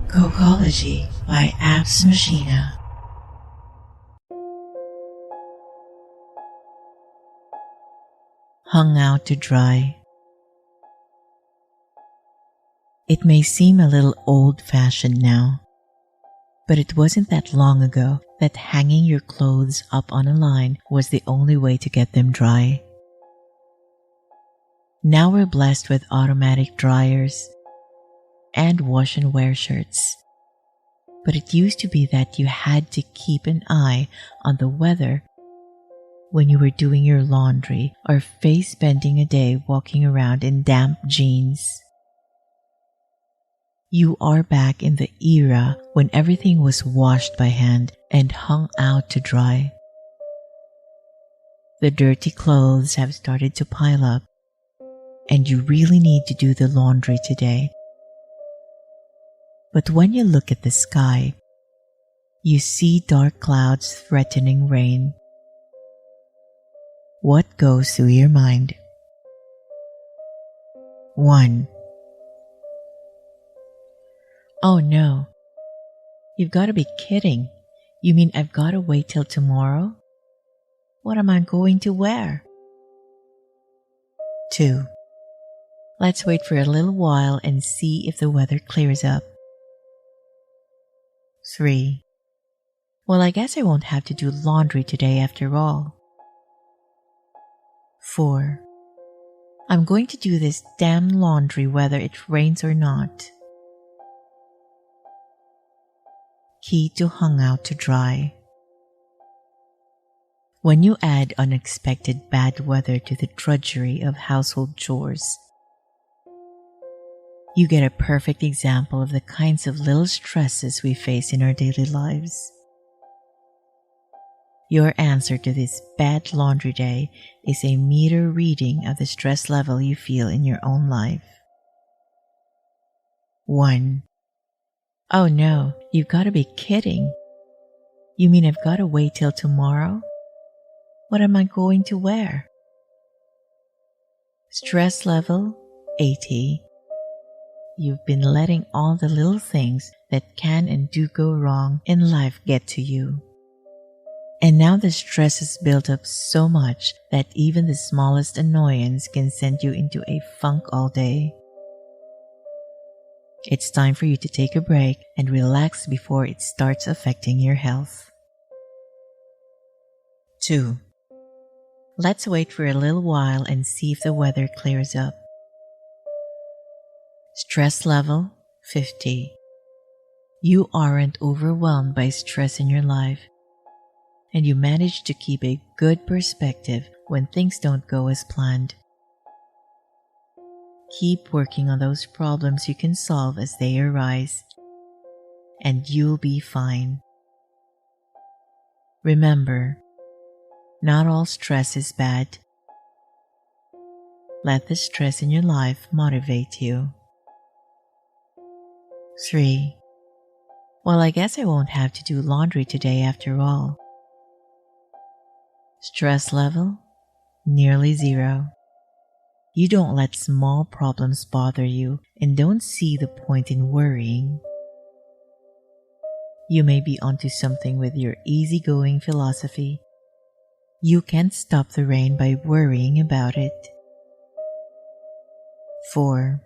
Kokology by APPS-MACHINA. Hung out to dry. It may seem a little old-fashioned now, but it wasn't that long ago that hanging your clothes up on a line was the only way to get them dry. Now we're blessed with automatic dryers and wash and wear shirts. But it used to be that you had to keep an eye on the weather when you were doing your laundry or face bending a day walking around in damp jeans. You are back in the era when everything was washed by hand and hung out to dry. The dirty clothes have started to pile up, and you really need to do the laundry today. But when you look at the sky, you see dark clouds threatening rain. What goes through your mind? 1. Oh no, you've got to be kidding. You mean I've got to wait till tomorrow? What am I going to wear? 2. Let's wait for a little while and see if the weather clears up. 3. Well, I guess I won't have to do laundry today after all. 4. I'm going to do this damn laundry whether it rains or not. Key to hung out to dry. When you add unexpected bad weather to the drudgery of household chores, you get a perfect example of the kinds of little stresses we face in our daily lives. Your answer to this bad laundry day is a meter reading of the stress level you feel in your own life. 1. Oh no, you've got to be kidding. You mean I've got to wait till tomorrow? What am I going to wear? Stress level 80. You've been letting all the little things that can and do go wrong in life get to you. And now the stress has built up so much that even the smallest annoyance can send you into a funk all day. It's time for you to take a break and relax before it starts affecting your health. 2. Let's wait for a little while and see if the weather clears up. Stress level 50. You aren't overwhelmed by stress in your life, and you manage to keep a good perspective when things don't go as planned. Keep working on those problems you can solve as they arise, and you'll be fine. Remember, not all stress is bad. Let the stress in your life motivate you. 3. Well, I guess I won't have to do laundry today after all. Stress level nearly 0. You don't let small problems bother you and don't see the point in worrying. You may be onto something with your easygoing philosophy. You can't stop the rain by worrying about it. 4.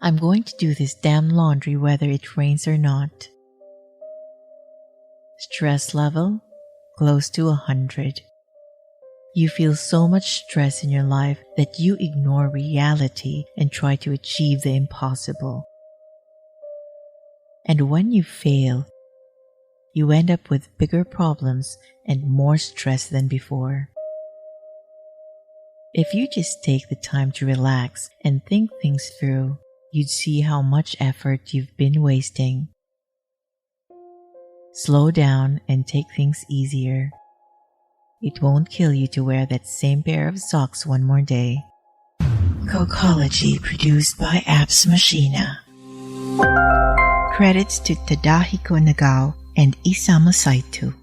I'm going to do this damn laundry whether it rains or not. Stress level close to 100. You feel so much stress in your life that you ignore reality and try to achieve the impossible. And when you fail, you end up with bigger problems and more stress than before. If you just take the time to relax and think things through, you'd see how much effort you've been wasting. Slow down and take things easier. It won't kill you to wear that same pair of socks one more day. Kokology produced by APPS-MACHINA. Credits to Tadahiko Nagao and Isamu Saito.